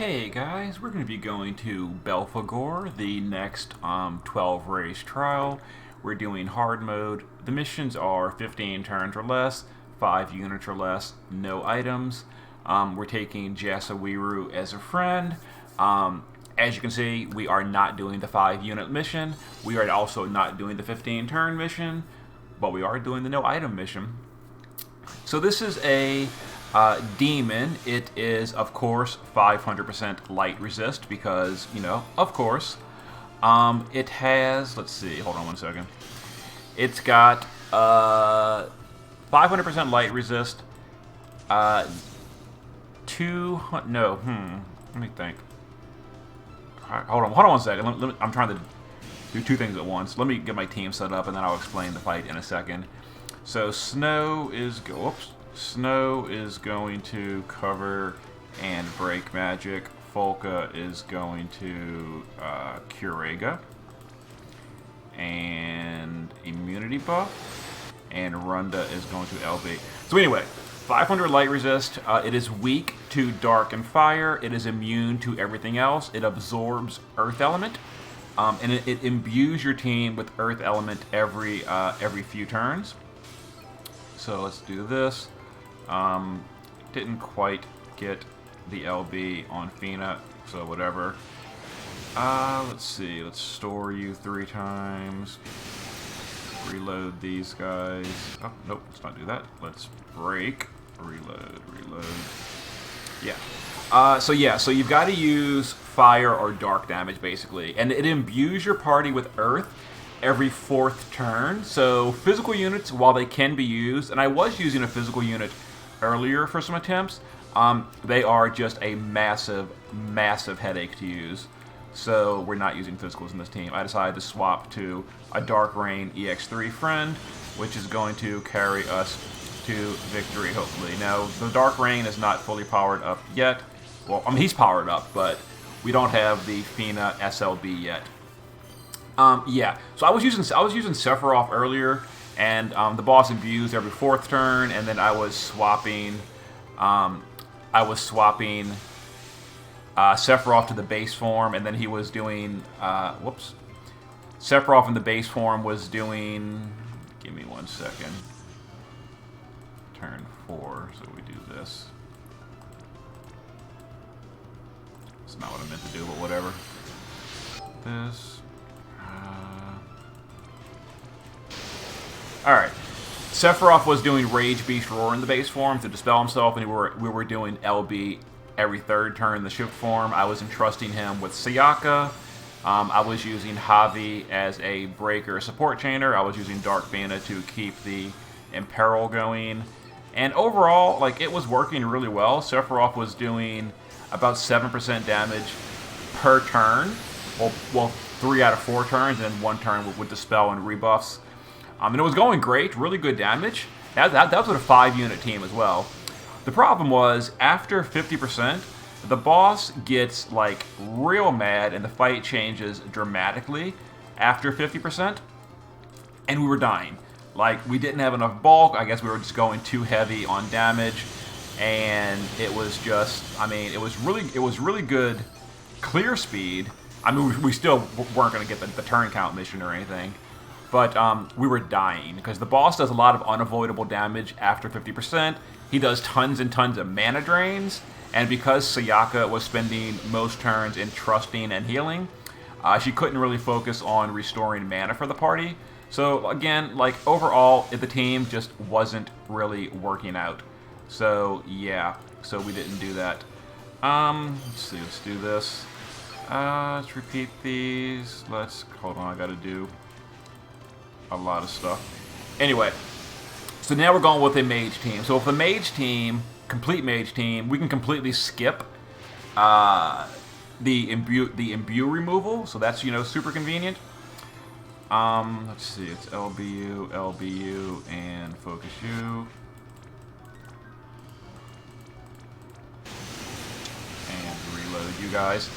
Hey guys, we're going to be going to Belphegor, the next 12 race trial. We're doing hard mode. The missions are 15 turns or less, 5 units or less, no items. We're taking Jasawiru as a friend. As you can see, we are not doing the 5 unit mission. We are also not doing the 15 turn mission, but we are doing the no item mission. So this is a demon. It is, of course, 500% light resist because, of course. It has, let's see, hold on one second. It's got 500% light resist. Let me think. Hold on one second. I'm trying to do two things at once. Let me get my team set up and then I'll explain the fight in a second. So Snow is going to cover and break magic. Folka is going to Curega and immunity buff, and Runda is going to LB. So anyway, 500 light resist. It is weak to dark and fire. It is immune to everything else. It absorbs earth element, and it imbues your team with earth element every few turns. So let's do this. Didn't quite get the LB on Fina, so whatever. Let's see. Let's store you 3 times. Reload these guys. Oh, nope, let's not do that. Let's break. Reload. Yeah. So you've got to use fire or dark damage, basically. And it imbues your party with earth every 4th turn. So physical units, while they can be used, and I was using a physical unit earlier for some attempts, they are just a massive headache to use. So we're not using physicals in this team. I decided to swap to a Dark Rain EX3 friend, which is going to carry us to victory, hopefully. Now, the Dark Rain is not fully powered up yet. Well, I mean, he's powered up, but we don't have the Fina SLB yet. Yeah, so I was using Sephiroth earlier, and the boss imbues every 4th turn, and then I was swapping Sephiroth to the base form, and then he was doing Sephiroth in the base form was doing. Give me 1 second. Turn 4, so we do this. It's not what I meant to do, but whatever. This. Alright. Sephiroth was doing Rage Beast Roar in the base form to dispel himself, and we were doing LB every 3rd turn in the shift form. I was entrusting him with Sayaka. I was using Javi as a breaker support chainer. I was using Dark Fina to keep the Imperil going. And overall, it was working really well. Sephiroth was doing about 7% damage per turn. Well, 3 out of 4 turns, and then 1 turn with dispel and rebuffs. And it was going great, really good damage. That was with a 5-unit team as well. The problem was, after 50%, the boss gets, real mad, and the fight changes dramatically after 50%, and we were dying. We didn't have enough bulk. I guess we were just going too heavy on damage, and it was just, it was really good clear speed. We still weren't going to get the turn count mission or anything. But we were dying, because the boss does a lot of unavoidable damage after 50%. He does tons and tons of mana drains, and because Sayaka was spending most turns in trusting and healing, she couldn't really focus on restoring mana for the party. So again, overall, the team just wasn't really working out. So yeah, so we didn't do that. Let's see, let's do this. Let's repeat these. Hold on, I gotta do a lot of stuff. Anyway, so now we're going with a mage team. So with a mage team, complete mage team, we can completely skip the imbue removal. So that's super convenient. Let's see, it's LBU, and focus you, and reload you guys.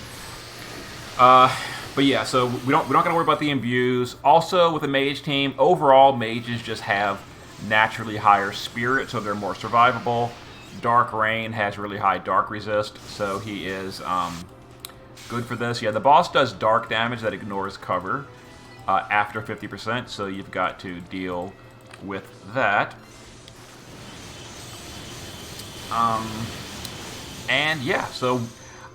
But yeah, so we're not gonna worry about the imbues. Also, with a mage team, overall mages just have naturally higher spirit, so they're more survivable. Dark Rain has really high dark resist, so he is good for this. Yeah, the boss does dark damage that ignores cover after 50%, so you've got to deal with that. And yeah, so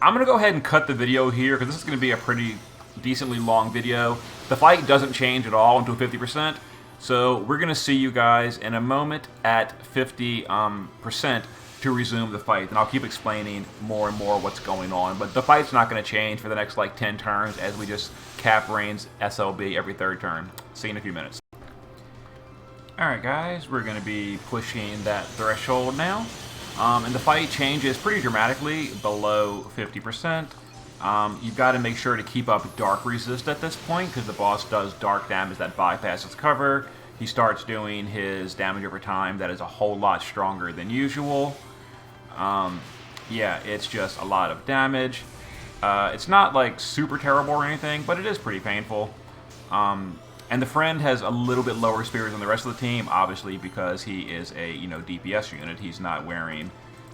I'm going to go ahead and cut the video here because this is going to be a pretty decently long video. The fight doesn't change at all until 50%, so we're going to see you guys in a moment at 50% to resume the fight. And I'll keep explaining more and more what's going on, but the fight's not going to change for the next like 10 turns as we just cap Rain's SLB every third turn. See you in a few minutes. Alright guys, we're going to be pushing that threshold now. And the fight changes pretty dramatically below 50%. You've got to make sure to keep up dark resist at this point because the boss does dark damage that bypasses cover. He starts doing his damage over time that is a whole lot stronger than usual. Yeah, it's just a lot of damage. It's not like super terrible or anything, but it is pretty painful. And the friend has a little bit lower spirit than the rest of the team, obviously because he is a DPS unit. He's not wearing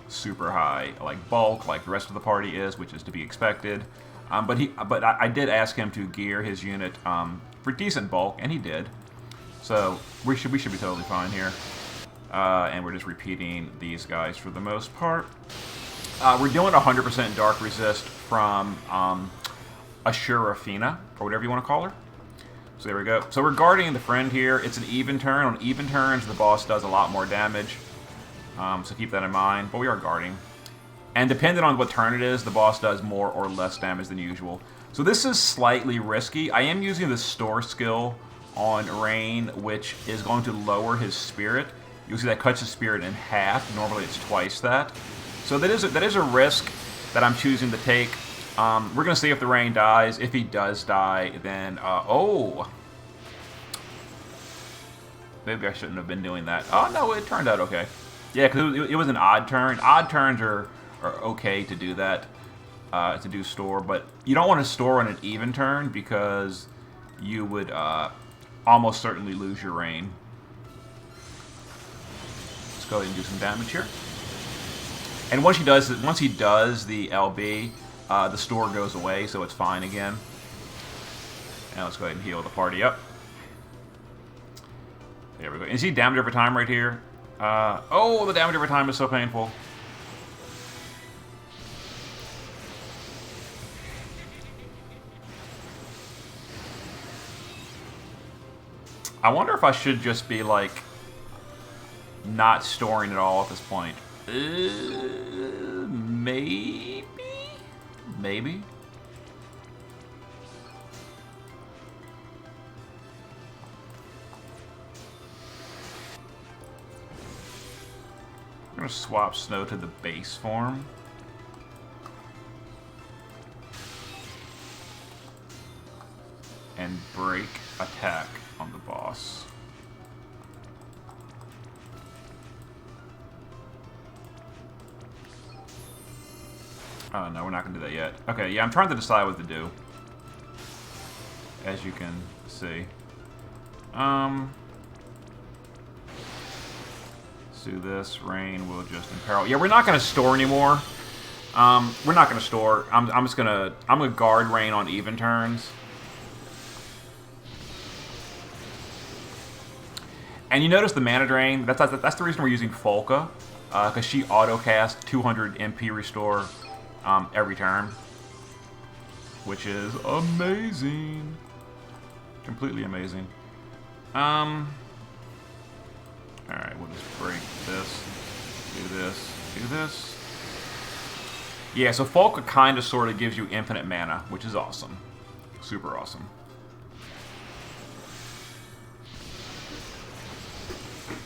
super high like bulk like the rest of the party is, which is to be expected. But I did ask him to gear his unit for decent bulk, and he did. So we should be totally fine here. And we're just repeating these guys for the most part. We're doing 100% dark resist from Ashurafina, or whatever you want to call her. So there we go. So we're guarding the friend here. It's an even turn. On even turns, the boss does a lot more damage. So keep that in mind. But we are guarding. And depending on what turn it is, the boss does more or less damage than usual. So this is slightly risky. I am using the store skill on Rain, which is going to lower his spirit. You'll see that cuts his spirit in half. Normally it's twice that. So that is a risk that I'm choosing to take. We're going to see if the Rain dies. If he does die, then... oh! Maybe I shouldn't have been doing that. Oh, no, it turned out okay. Yeah, because it was an odd turn. Odd turns are okay to do that, to do store. But you don't want to store on an even turn because you would almost certainly lose your Rain. Let's go ahead and do some damage here. And once he does the LB, the store goes away, so it's fine again. Now let's go ahead and heal the party up. There we go. And see damage over time right here? Oh, the damage over time is so painful. I wonder if I should just be, like, not storing at all at this point. Maybe? Maybe? I'm going to swap Snow to the base form. And break attack on the boss. Oh, no, we're not going to do that yet. Okay, yeah, I'm trying to decide what to do. As you can see. Let's do this. Rain will just imperil. Yeah, we're not going to store anymore. We're not going to store. I'm gonna guard Rain on even turns. And you notice the mana drain. That's the reason we're using Folka, because she auto casts 200 MP restore every turn, which is amazing, completely amazing. All right, we'll just break this, do this, do this. Yeah, so Folka kind of sort of gives you infinite mana, which is awesome, super awesome.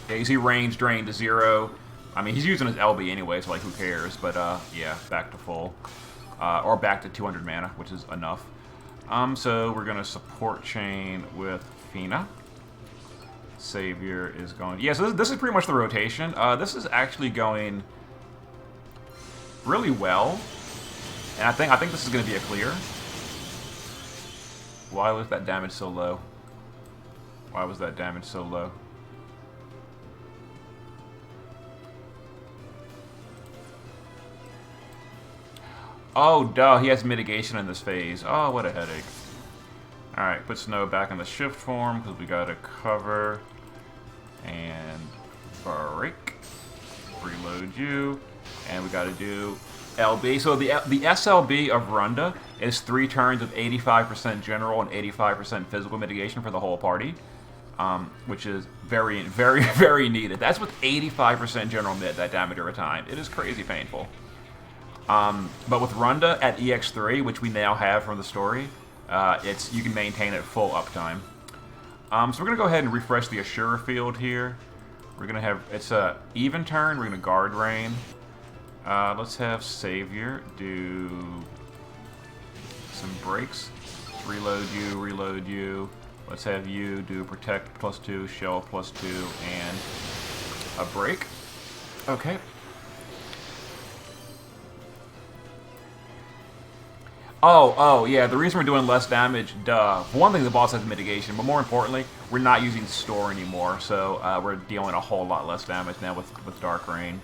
Yeah, you see range drained to 0. I mean, he's using his LB anyway, so like, who cares? But yeah, back to full, or back to 200 mana, which is enough. So we're gonna support chain with Fina. Savior is going. Yeah, so this is pretty much the rotation. This is actually going really well, and I think this is gonna be a clear. Why was that damage so low? Why was that damage so low? Oh, duh, he has mitigation in this phase. Oh, what a headache. Alright, put Snow back in the shift form because we gotta cover and break. Reload you. And we gotta do LB. So the SLB of Runda is 3 turns of 85% general and 85% physical mitigation for the whole party. Which is very, very, very needed. That's with 85% general mid, that damage over time. It is crazy painful. But with Runda at EX3, which we now have from the story, you can maintain it full uptime. So we're going to go ahead and refresh the Ashura field here. We're going to have, it's a even turn, we're going to guard rain. Let's have Savior do some breaks. Reload you. Let's have you do protect +2, shell +2, and a break. Okay. Oh, yeah, the reason we're doing less damage, duh. For one thing, the boss has mitigation, but more importantly, we're not using store anymore, so we're dealing a whole lot less damage now with Dark Rain.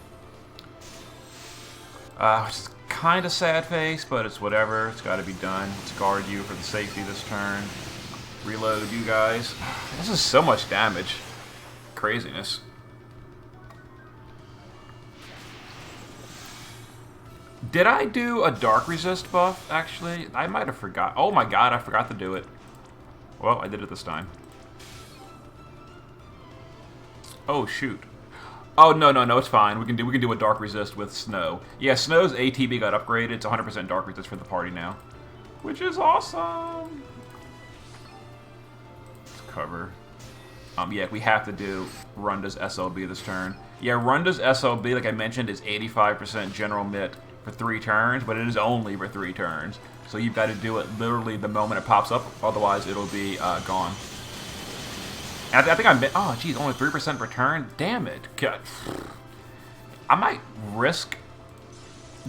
Which is kind of sad face, but it's whatever. It's got to be done. Let's guard you for the safety this turn. Reload you guys. This is so much damage. Craziness. Did I do a dark resist buff, actually? I might have forgot. Oh my god, I forgot to do it. Well, I did it this time. Oh shoot. Oh no, it's fine. We can do a dark resist with Snow. Yeah, Snow's ATB got upgraded. It's 100% dark resist for the party now, which is awesome. Cover. Yeah, we have to do Runda's SLB this turn. Yeah, Runda's SLB, like I mentioned, is 85% general mit for 3 turns, but it is only for 3 turns. So you've got to do it literally the moment it pops up, otherwise it'll be gone. And I think I oh, geez, only 3% per turn? Damn it. God. I might risk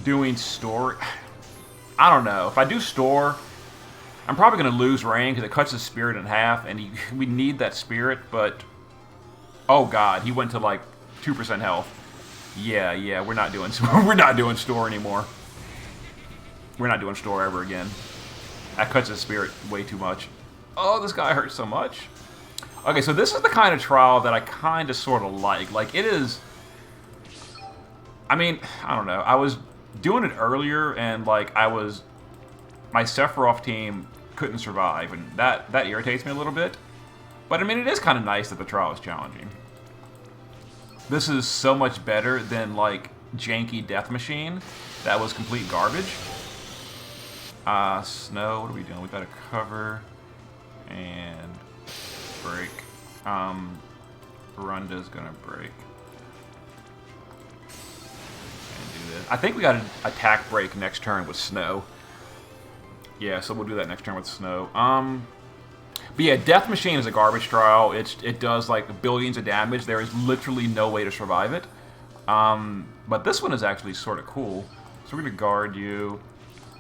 doing store. I don't know. If I do store, I'm probably going to lose rain because it cuts his spirit in half, and we need that spirit, but... Oh god, he went to like 2% health. Yeah, we're not doing store anymore. We're not doing store ever again. That cuts his spirit way too much. Oh, this guy hurts so much. Okay, so this is the kind of trial that I kind of sort of like. Like, it is... I mean, I don't know. I was doing it earlier, and like, my Sephiroth team couldn't survive, and that irritates me a little bit. But I mean, it is kind of nice that the trial is challenging. This is so much better than like janky Death Machine. That was complete garbage. Snow, what are we doing? We gotta cover and break. Runda's gonna break. And do this. I think we got an attack break next turn with Snow. Yeah, so we'll do that next turn with Snow. But yeah, Death Machine is a garbage trial. It does like billions of damage. There is literally no way to survive it. But this one is actually sort of cool. So we're gonna guard you.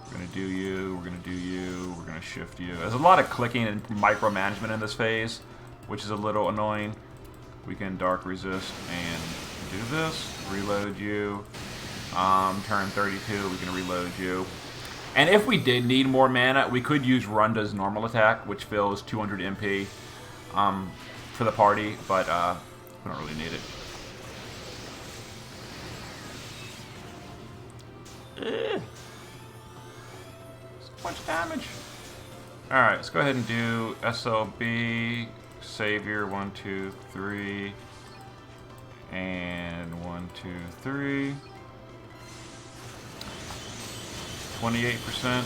We're gonna do you. We're gonna do you. We're gonna shift you. There's a lot of clicking and micromanagement in this phase, which is a little annoying. We can dark resist and do this. Reload you. Turn 32. We can reload you. And if we did need more mana, we could use Runda's normal attack, which fills 200 MP for the party, but we don't really need it. So much damage. Alright, let's go ahead and do SLB, Savior, 1, 2, 3, and 1, 2, 3. 28%.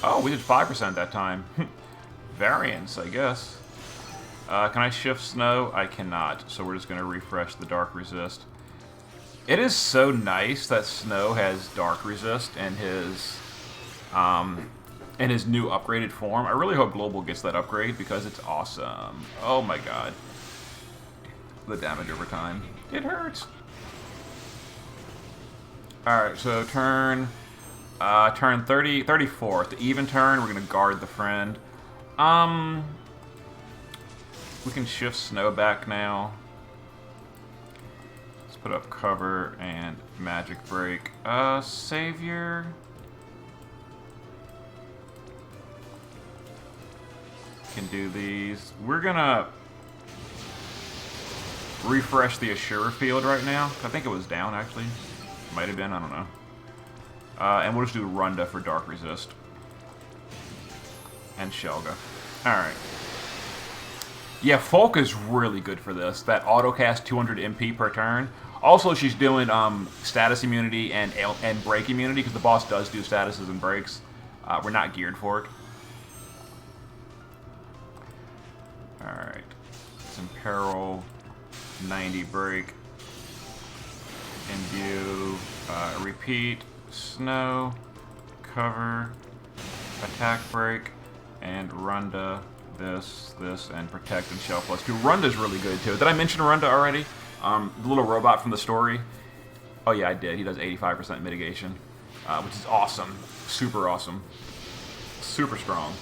Oh, we did 5% that time. Variance, I guess. Can I shift Snow? I cannot, so we're just going to refresh the Dark Resist. It is so nice that Snow has Dark Resist in his new upgraded form. I really hope Global gets that upgrade because it's awesome. Oh my god. The damage over time. It hurts. Alright, so turn 34th, the even turn, we're going to guard the friend. We can shift Snow back now. Let's put up cover and magic break. Savior. Can do these. We're gonna refresh the Assure field right now. I think it was down actually. Might have been, I don't know. And we'll just do Runda for Dark Resist. And Shelga. Alright. Yeah, Folk is really good for this. That autocast 200 MP per turn. Also, she's doing status immunity and break immunity, because the boss does do statuses and breaks. We're not geared for it. Alright. It's Imperil, 90 break. Imbue, repeat, snow, cover, attack break, and Runda, this, and protect and shell +2. Runda's really good too. Did I mention Runda already? The little robot from the story. Oh yeah, I did. He does 85% mitigation, which is awesome. Super awesome. Super strong.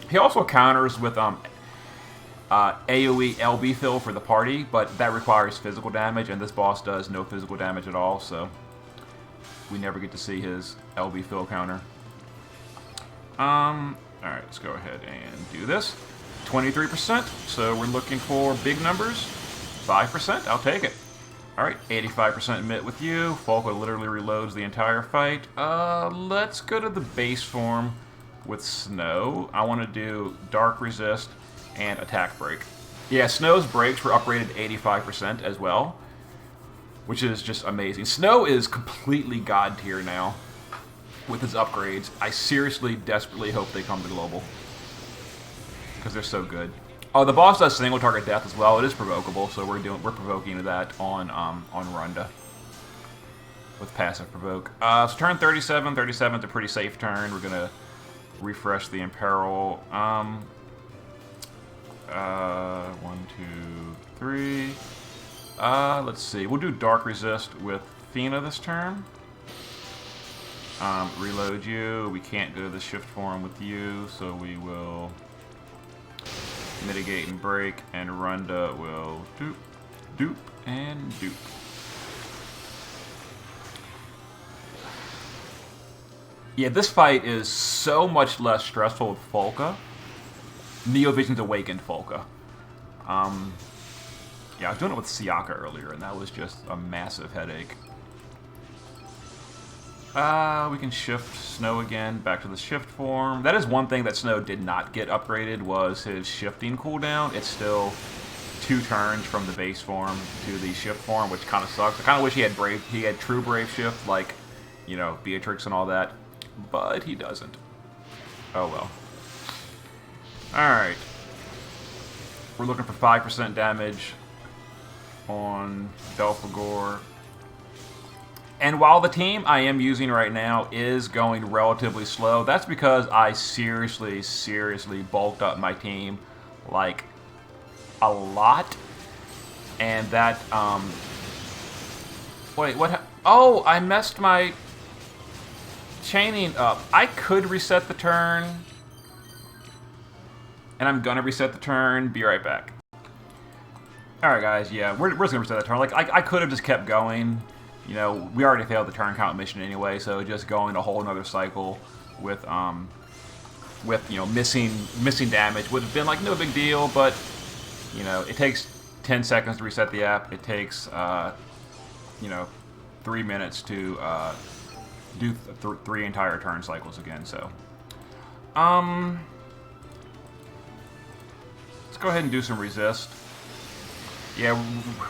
He also counters with AoE LB fill for the party, but that requires physical damage, and this boss does no physical damage at all, so we never get to see his LB fill counter. Alright, let's go ahead and do this. 23%, so we're looking for big numbers. 5%, I'll take it. Alright, 85% mitt with you. Falco literally reloads the entire fight. Let's go to the base form with Snow. I want to do Dark Resist and Attack Break. Yeah, Snow's breaks were upgraded to 85% as well, which is just amazing. Snow is completely god tier now with his upgrades. I seriously, desperately hope they come to Global, because they're so good. Oh, the boss does single target death as well. It is provocable, so we're provoking that on Runda with passive provoke. So turn 37. 37's a pretty safe turn. We're gonna refresh the Imperil. 1, 2, 3. Let's see. We'll do Dark Resist with Fina this turn. Reload you. We can't go to the shift form with you, so we will mitigate and break, and Runda will dupe, dupe, and dupe. Yeah, this fight is so much less stressful with Folka. Neovision's Awakened Folka. Yeah, I was doing it with Siaka earlier, and that was just a massive headache. We can shift Snow again back to the shift form. That is one thing that Snow did not get upgraded, was his shifting cooldown. It's still 2 turns from the base form to the shift form, which kind of sucks. I kind of wish he had true brave shift, like, you know, Beatrix and all that, but he doesn't. Oh well. Alright. We're looking for 5% damage on Belphegor. And while the team I am using right now is going relatively slow, that's because I seriously bulked up my team, like, a lot. And that, wait, what? Oh, I messed my chaining up. I could reset the turn. And I'm gonna reset the turn. Be right back. Alright, guys, yeah, we're just gonna reset the turn. Like, I could have just kept going. You know, we already failed the turn count mission anyway, so just going a whole another cycle with you know, missing damage would have been like no big deal, but you know, it takes 10 seconds to reset the app. It takes you know, 3 minutes to do 3 entire turn cycles again. So let's go ahead and do some resist. Yeah,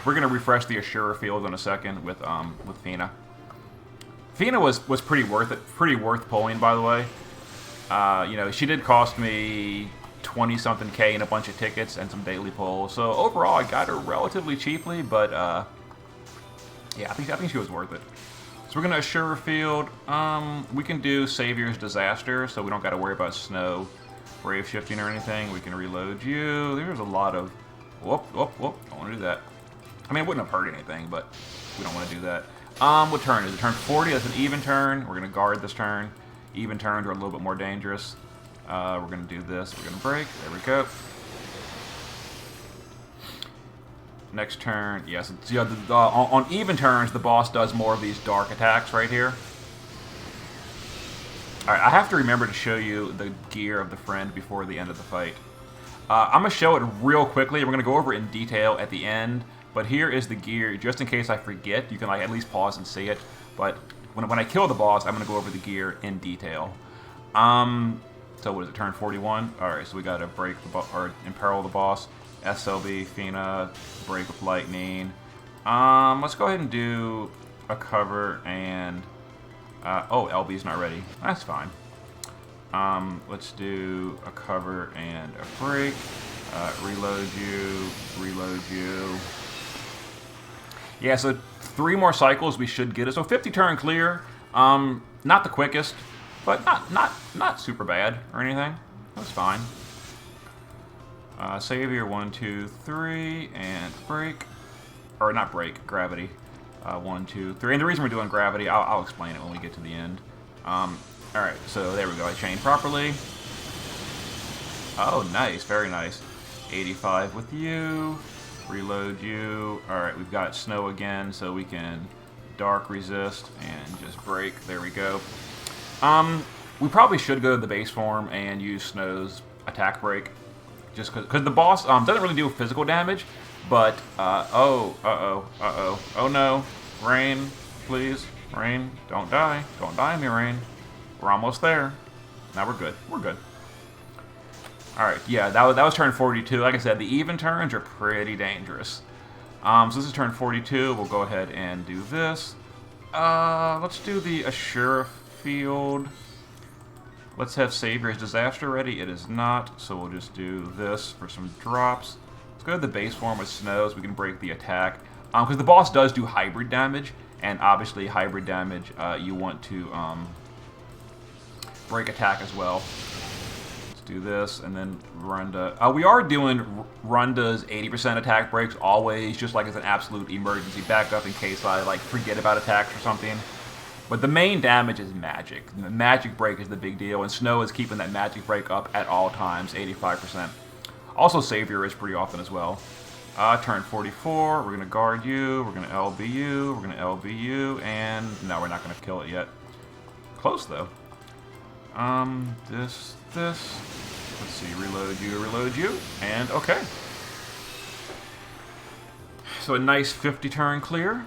we're gonna refresh the Assura field in a second with Fina. Fina was pretty worth pulling, by the way. You know, she did cost me 20-something K and a bunch of tickets and some daily pulls. So overall, I got her relatively cheaply, but yeah, I think she was worth it. So we're gonna Assura field. We can do Savior's Disaster, so we don't got to worry about Snow brave shifting or anything. We can reload you. There's a lot of whoop. Don't want to do that. I mean, it wouldn't have hurt anything, but we don't want to do that. What turn is it? Turn 40. That's an even turn. We're gonna guard this turn. Even turns are a little bit more dangerous. We're gonna do this. We're gonna break. There we go. Next turn, yes. Yeah, on even turns, the boss does more of these dark attacks right here. Alright, I have to remember to show you the gear of the friend before the end of the fight. I'm going to show it real quickly. We're going to go over it in detail at the end. But here is the gear, just in case I forget. You can like at least pause and see it. But when I kill the boss, I'm going to go over the gear in detail. So what is it, turn 41? Alright, so we got to break the or imperil the boss. SLB, Fina, break with lightning. Let's go ahead and do a cover and... oh, LB's not ready. That's fine. Let's do a cover and a break. Reload you, reload you. Yeah, so 3 more cycles we should get it. So 50 turn clear. Not the quickest, but not super bad or anything. That's fine. Savior, 1, 2, 3, and break. Or not break, gravity. 1, 2, 3. And the reason we're doing gravity, I'll explain it when we get to the end. Alright, so there we go. I chained properly. Oh, nice. Very nice. 85 with you. Reload you. Alright, we've got snow again, so we can dark resist and just break. There we go. We probably should go to the base form and use Snow's attack break. Just because the boss doesn't really do physical damage, but, oh no. Rain, please. Rain, don't die. Don't die on me, Rain. We're almost there. Now we're good. We're good. Alright, yeah, that was turn 42. Like I said, the even turns are pretty dangerous. So this is turn 42. We'll go ahead and do this. Let's do the Ashura field. Let's have Savior's Disaster ready. It is not, so we'll just do this for some drops. Let's go to the base form with Snow so we can break the attack. Because the boss does do hybrid damage, and obviously hybrid damage, you want to break attack as well. Let's do this, and then Runda. We are doing Runda's 80% attack breaks always, just like as an absolute emergency backup in case I like forget about attacks or something. But the main damage is magic. The magic break is the big deal, and Snow is keeping that magic break up at all times, 85%. Also, Savior is pretty often as well. Turn 44, we're going to guard you, we're going to LB you, we're going to LB you, and no, we're not going to kill it yet. Close, though. This. Let's see, reload you, and okay. So a nice 50 turn clear.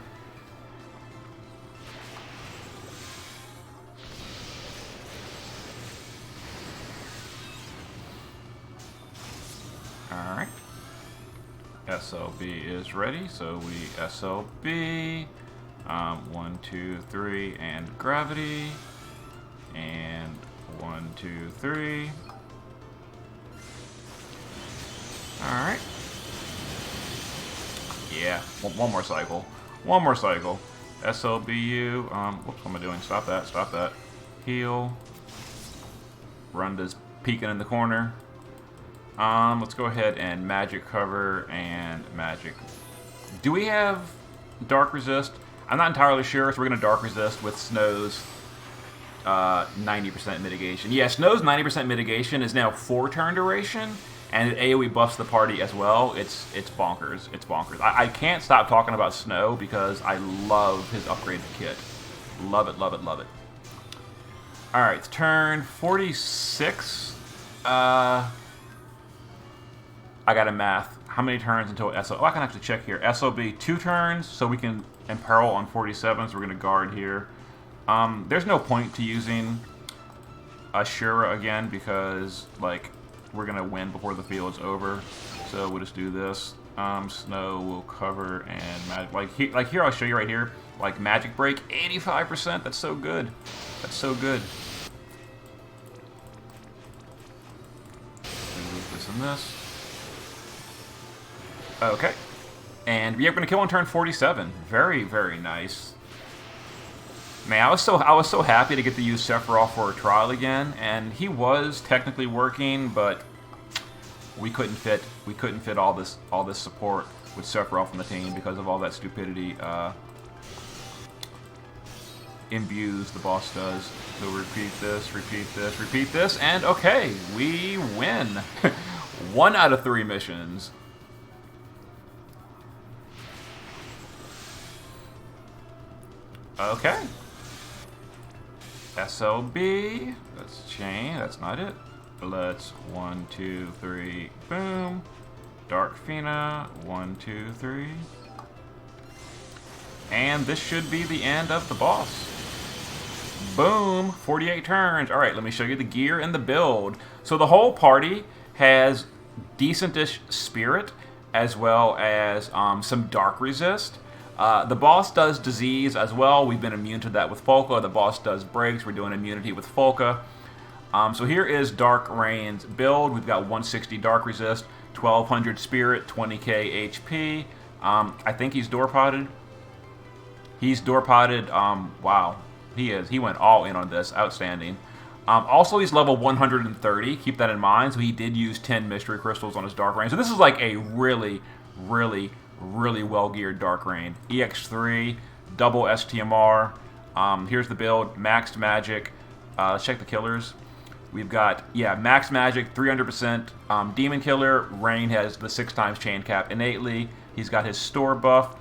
Alright. SLB is ready, so we SLB. 1, 2, 3, and gravity. And 1, 2, 3. Alright. Yeah, one more cycle. One more cycle. SLBU. Whoops, what am I doing? Stop that, stop that. Heal. Runda's peeking in the corner. Let's go ahead and magic cover and magic. Do we have dark resist? I'm not entirely sure, so we're going to dark resist with Snow's 90% mitigation. Yeah, Snow's 90% mitigation is now 4 turn duration, and it AoE buffs the party as well. It's bonkers. It's bonkers. I can't stop talking about Snow because I love his upgraded kit. Love it, love it, love it. Alright, turn 46. I got a math. How many turns until SO? Oh, I can actually check here. SOB 2 turns, so we can imperil on 47, so we're going to guard here. There's no point to using Ashura again because, like, we're going to win before the field's over. So we'll just do this. Snow will cover and magic. Like here, I'll show you right here. Like magic break, 85%. That's so good. That's so good. Move this and this. Okay. And yeah, we're gonna kill on turn 47. Very, very nice. Man, I was so happy to get to use Sephiroth for a trial again, and he was technically working, but we couldn't fit all this support with Sephiroth on the team because of all that stupidity imbues the boss does. So repeat this, repeat this, repeat this, and okay, we win. 1 out of 3 missions. Okay. SLB. That's chain. That's not it. Let's 1, 2, 3. Boom. Dark Fina. 1, 2, 3. And this should be the end of the boss. Boom. 48 turns. All right, let me show you the gear and the build. So the whole party has decentish spirit as well as some dark resist. The boss does disease as well. We've been immune to that with Folka. The boss does breaks. We're doing immunity with Folka. So here is Dark Rain's build. We've got 160 dark resist, 1200 spirit, 20k HP. I think he's door potted. He's door potted. Wow, he is. He went all in on this. Outstanding. Also, he's level 130. Keep that in mind. So he did use 10 mystery crystals on his Dark Rain. So this is like a really, really, really well-geared Dark Rain. EX3, double STMR. Here's the build. Maxed magic. Let's check the killers. We've got, yeah, maxed magic, 300%. Demon killer. Rain has the 6 times chain cap innately. He's got his store buff.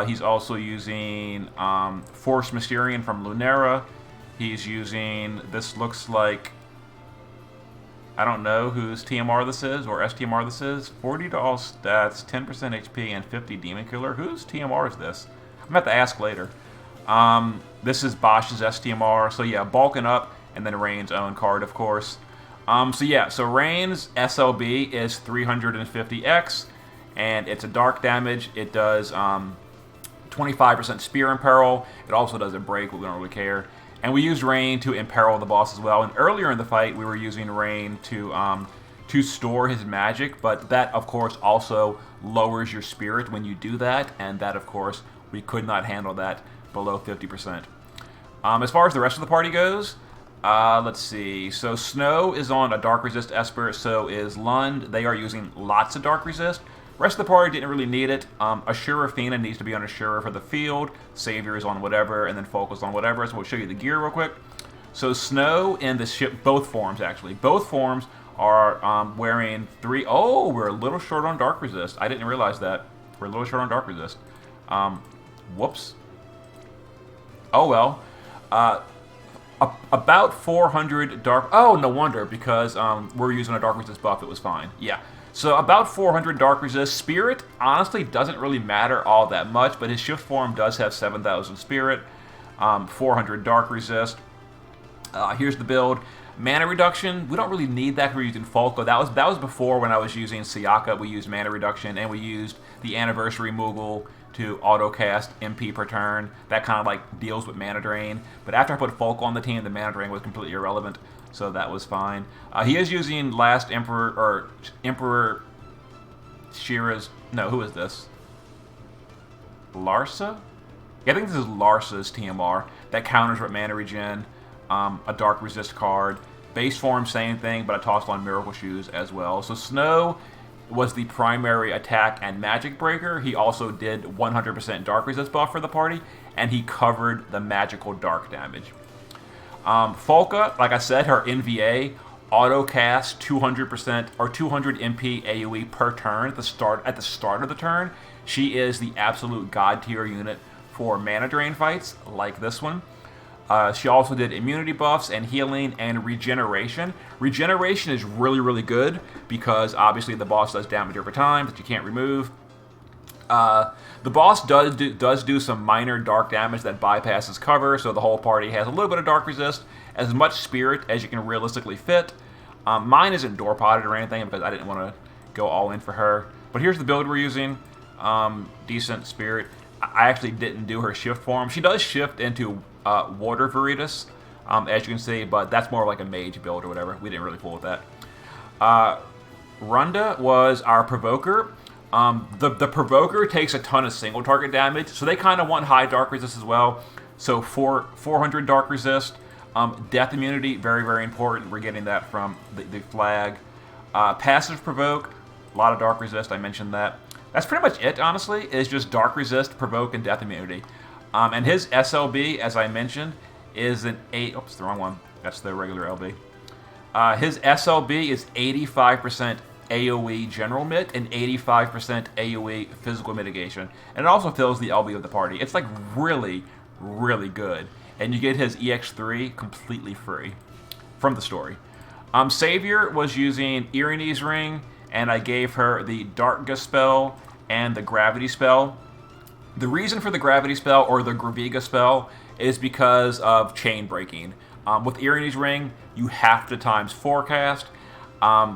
He's also using Force Mysterian from Lunera. He's using, this looks like, I don't know whose TMR this is, or STMR this is. 40 to all stats, 10% HP, and 50 Demon Killer. Whose TMR is this? I'm going to have to ask later. This is Bosch's STMR. So yeah, bulking up, and then Rain's own card, of course. So yeah, so Rain's SLB is 350x, and it's a dark damage. It does 25% Spear Imperil. It also does a break, but we don't really care. And we used Rain to imperil the boss as well. And earlier in the fight, we were using Rain to store his magic, but that, of course, also lowers your spirit when you do that. And that, of course, we could not handle that below 50%. As far as the rest of the party goes, let's see. So Snow is on a Dark Resist Esper, so is Lund. They are using lots of Dark Resist. Rest of the party didn't really need it. Ashura Fina needs to be on Ashura for the field. Savior is on whatever, and then Focus on whatever. So we'll show you the gear real quick. So Snow and the ship, both forms actually. Both forms are wearing 3. Oh, we're a little short on Dark Resist. I didn't realize that. We're a little short on Dark Resist. Whoops. Oh well. About 400 Dark... Oh, no wonder, because we're using a Dark Resist buff. It was fine. Yeah. So about 400 Dark Resist. Spirit, honestly, doesn't really matter all that much, but his shift form does have 7,000 Spirit, 400 Dark Resist. Here's the build. Mana reduction, we don't really need that. We're using Folka. That was before when I was using Sayaka. We used mana reduction, and we used the Anniversary Moogle to auto-cast MP per turn. That kind of like deals with mana drain. But after I put Folka on the team, the mana drain was completely irrelevant. So that was fine. He is using Last Emperor, or Emperor Shira's... No, who is this? Larsa? Yeah, I think this is Larsa's TMR. That counters with mana regen, a Dark Resist card. Base form, same thing, but I tossed on Miracle Shoes as well. So Snow was the primary attack and magic breaker. He also did 100% Dark Resist buff for the party, and he covered the magical dark damage. Folka, like I said, her NVA auto cast 200% or 200 MP AoE per turn at the start of the turn. She is the absolute god tier unit for mana drain fights like this one. She also did immunity buffs and healing and regeneration. Regeneration is really, really good because obviously the boss does damage over time that you can't remove. The boss does do some minor dark damage that bypasses cover, so the whole party has a little bit of dark resist, as much spirit as you can realistically fit. Mine isn't door potted or anything because I didn't want to go all in for her. But here's the build we're using. Decent spirit. I actually didn't do her shift form. She does shift into Water Veritas, as you can see, but that's more like a mage build or whatever. We didn't really fool with that. Runda was our Provoker. The Provoker takes a ton of single target damage, so they kind of want high dark resist as well. So 400 dark resist. Death immunity, very, very important. We're getting that from the flag. Passive Provoke, a lot of dark resist, I mentioned that. That's pretty much it, honestly, is just dark resist, provoke, and death immunity. And his SLB, as I mentioned, is an 8... Oops, the wrong one. That's the regular LB. His SLB is 85% AoE general mit and 85% AoE physical mitigation. And it also fills the LB of the party. It's like really, really good. And you get his EX3 completely free from the story. Savior was using Irene's Ring, and I gave her the Darkga spell and the Gravity spell. The reason for the Gravity spell, or the Graviga spell, is because of chain breaking. With Irene's Ring, you have to times forecast.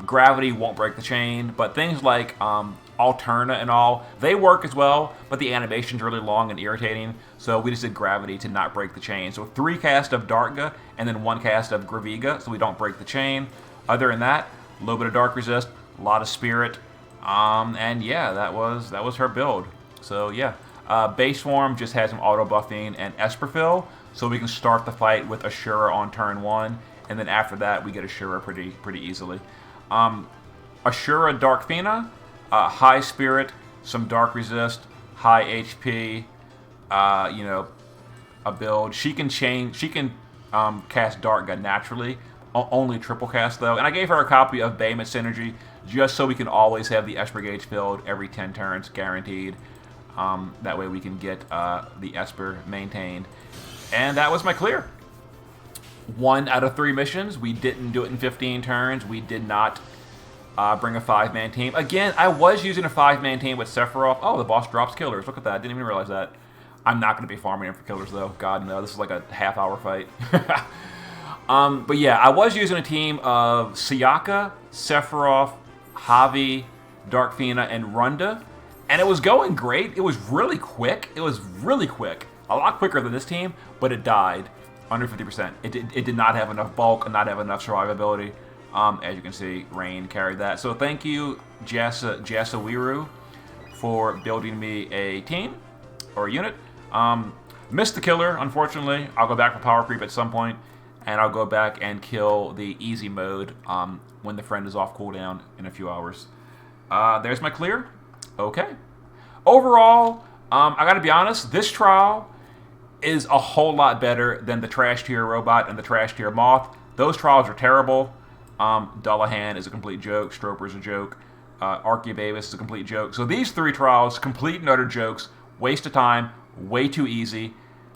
Gravity won't break the chain, but things like Alterna and all, they work as well, but the animation's really long and irritating, so we just did Gravity to not break the chain. So 3 cast of Darkga, and then 1 cast of Graviga, so we don't break the chain. Other than that, a little bit of Dark Resist, a lot of Spirit, and yeah, that was her build. So yeah, base form just has some auto buffing and Esperfill, so we can start the fight with Ashura on turn 1, and then after that we get Ashura pretty easily. Ashura Darkfina, high Spirit, some Dark Resist, high HP, you know, a build. She can cast Darkga naturally, only triple cast though. And I gave her a copy of Behemoth Synergy just so we can always have the Esper Gauge filled every 10 turns, guaranteed. That way we can get the Esper maintained. And that was my clear. 1 out of 3 missions. We didn't do it in 15 turns. We did not bring a 5-man team. Again, I was using a 5-man team with Sephiroth. Oh, the boss drops killers. Look at that. I didn't even realize that. I'm not going to be farming him for killers, though. God, no. This is like a half-hour fight. But yeah, I was using a team of Sayaka, Sephiroth, Javi, Darkfina, and Runda. And it was going great. It was really quick. A lot quicker than this team, but it died under 50%. It did not have enough bulk and not have enough survivability. As you can see, Rain carried that. So thank you, Jasawiru, for building me a team or a unit. Missed the killer, unfortunately. I'll go back for power creep at some point, and I'll go back and kill the easy mode when the friend is off cooldown in a few hours. There's my clear. Okay. Overall, I gotta be honest, this trial is a whole lot better than the Trash Tier Robot and the Trash Tier Moth. Those trials are terrible. Dullahan is a complete joke. Stroper's a joke. Archibabus is a complete joke. So these 3 trials, complete and utter jokes, waste of time, way too easy.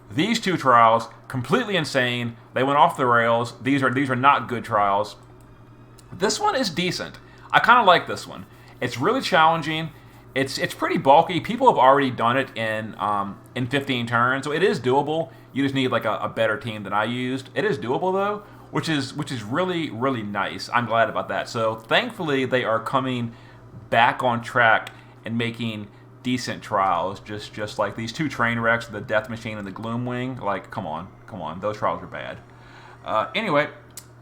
These 2 trials, completely insane. They went off the rails. These are not good trials. This one is decent. I kind of like this one. It's really challenging. It's pretty bulky. People have already done it in 15 turns, so it is doable. You just need like a better team than I used. It is doable though, which is really nice. I'm glad about that. So thankfully they are coming back on track and making decent trials, just like these 2 train wrecks, the Death Machine and the Gloomwing. Like, come on, those trials are bad. Anyway,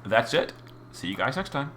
that's it. See you guys next time.